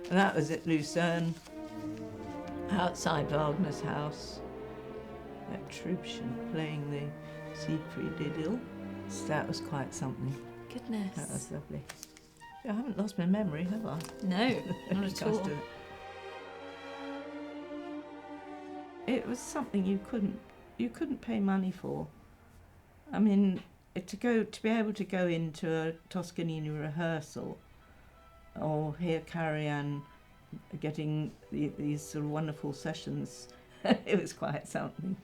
And that was at Lucerne, outside Wagner's house, at Trubchen, playing the Siegfried Idyll. So that was quite something. Goodness. That was lovely. I haven't lost my memory, have I? No, not at all. It was something you couldn't pay money for. I mean, to be able to go into a Toscanini rehearsal or hear Karajan getting these sort of wonderful sessions, it was quite something.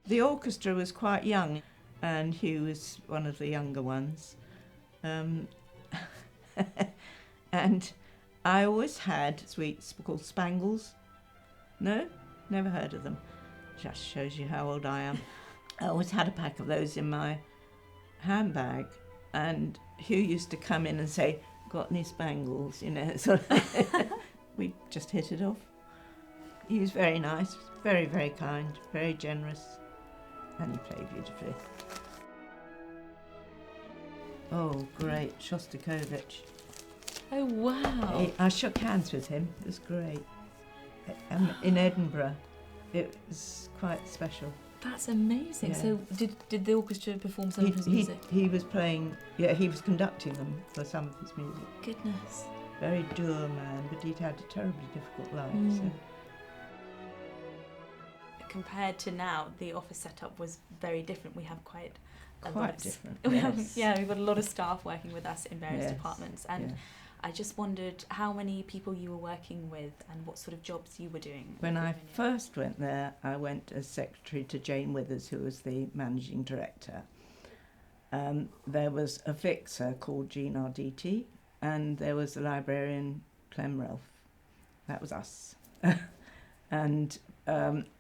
The orchestra was quite young, and Hugh was one of the younger ones. And I always had sweets called spangles. No? Never heard of them. Just shows you how old I am. I always had a pack of those in my handbag, and Hugh used to come in and say, "Got any spangles?" You know, so we just hit it off. He was very nice, very, very kind, very generous, and he played beautifully. Oh, great, Shostakovich. Oh, wow. I shook hands with him. It was great. In Edinburgh. It was quite special. That's amazing. Yeah. So did the orchestra perform some of his music? He was playing, he was conducting them for some of his music. Goodness. Very dour man, but he'd had a terribly difficult life. So. Compared to now, the office setup was very different. We have quite different. We've got a lot of staff working with us in various departments, and I just wondered how many people you were working with and what sort of jobs you were doing. When I first went there, I went as secretary to Jane Withers, who was the managing director. There was a fixer called Jean Arditi, and there was the librarian Clem Relf. That was us. And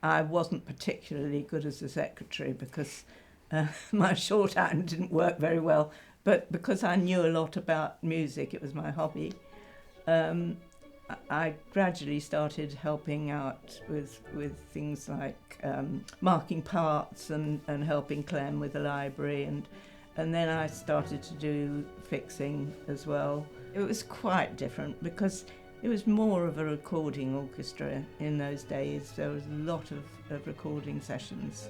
I wasn't particularly good as a secretary because my shorthand didn't work very well. But because I knew a lot about music, it was my hobby, I gradually started helping out with things like marking parts and helping Clem with the library. And then I started to do fixing as well. It was quite different because it was more of a recording orchestra in those days. There was a lot of recording sessions.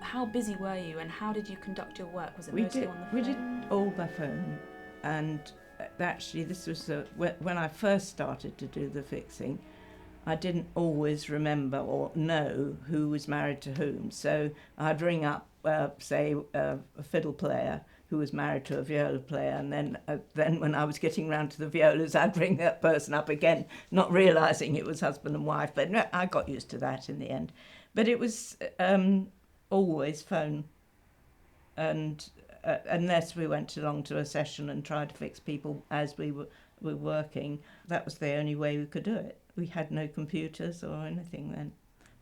How busy were you, and how did you conduct your work? Was it mostly on the phone? We did all by phone, and actually this was when I first started to do the fixing, I didn't always remember or know who was married to whom. So I'd ring up, say, a fiddle player who was married to a viola player, and then when I was getting round to the violas, I'd ring that person up again, not realising it was husband and wife. But no, I got used to that in the end. But it was always phone, and unless we went along to a session and tried to fix people as we were working, that was the only way we could do it. We had no computers or anything then.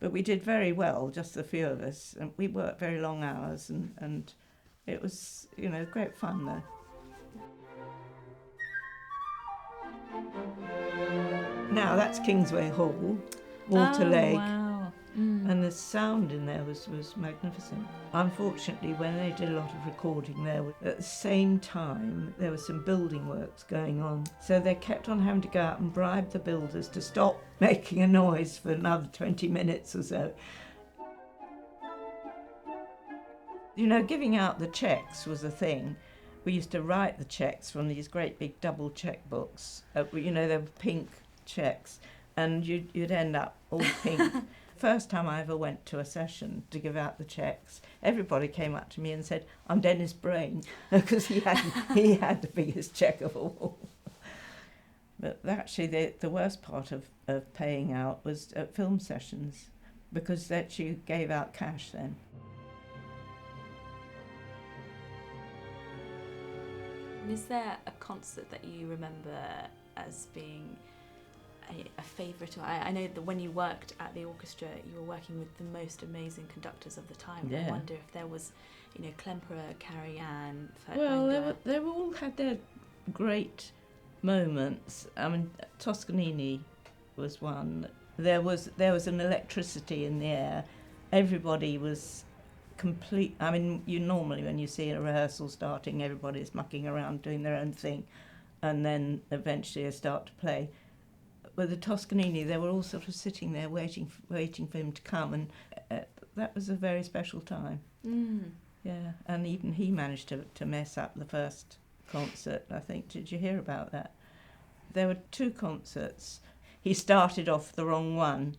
But we did very well, just the few of us, and we worked very long hours, and it was, great fun though. Now that's Kingsway Hall, Walter Lake. Wow. And the sound in there was magnificent. Unfortunately, when they did a lot of recording there, at the same time, there were some building works going on. So they kept on having to go out and bribe the builders to stop making a noise for another 20 minutes or so. Giving out the cheques was a thing. We used to write the cheques from these great big double cheque books. They were pink cheques, and you'd end up all pink. First time I ever went to a session to give out the cheques, everybody came up to me and said, "I'm Dennis Brain," because he had the biggest cheque of all. But actually the worst part of paying out was at film sessions, because that you gave out cash then. Is there a concert that you remember as being a favourite? I know that when you worked at the orchestra, you were working with the most amazing conductors of the time. Yeah. I wonder if there was, Klemperer, Karajan, Well, they all had their great moments. I mean, Toscanini was one. There was an electricity in the air. Everybody was complete. I mean, you normally, when you see a rehearsal starting, everybody's mucking around doing their own thing, and then eventually they start to play. With the Toscanini, they were all sort of sitting there waiting for him to come, and that was a very special time. Yeah, and even he managed to mess up the first concert, I think. Did you hear about that? There were 2 concerts. He started off the wrong one.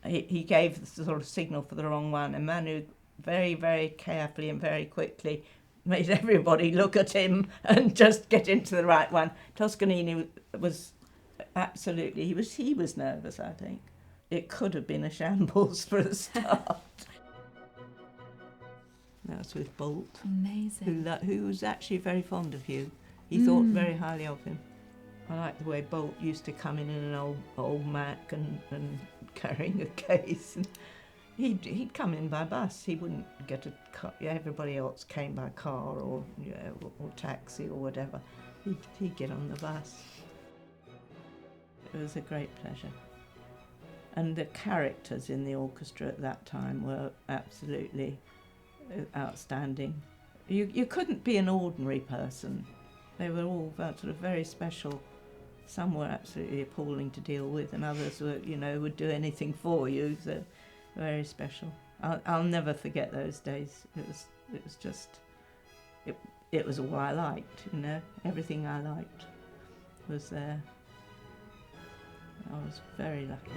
He gave the sort of signal for the wrong one, and Manu very, very carefully and very quickly made everybody look at him and just get into the right one. Toscanini was absolutely, he was nervous, I think. It could have been a shambles for a start. That was with Bolt. Amazing. Who was actually very fond of Hugh. He thought very highly of him. I like the way Bolt used to come in an old Mac and carrying a case. And he'd come in by bus. He wouldn't get a car. Everybody else came by car or taxi or whatever. He'd get on the bus. It was a great pleasure. And the characters in the orchestra at that time were absolutely outstanding. You couldn't be an ordinary person. They were all sort of very special. Some were absolutely appalling to deal with, and others were, would do anything for you. So very special. I'll never forget those days. It was just, it was all I liked. Everything I liked was there. I was very lucky.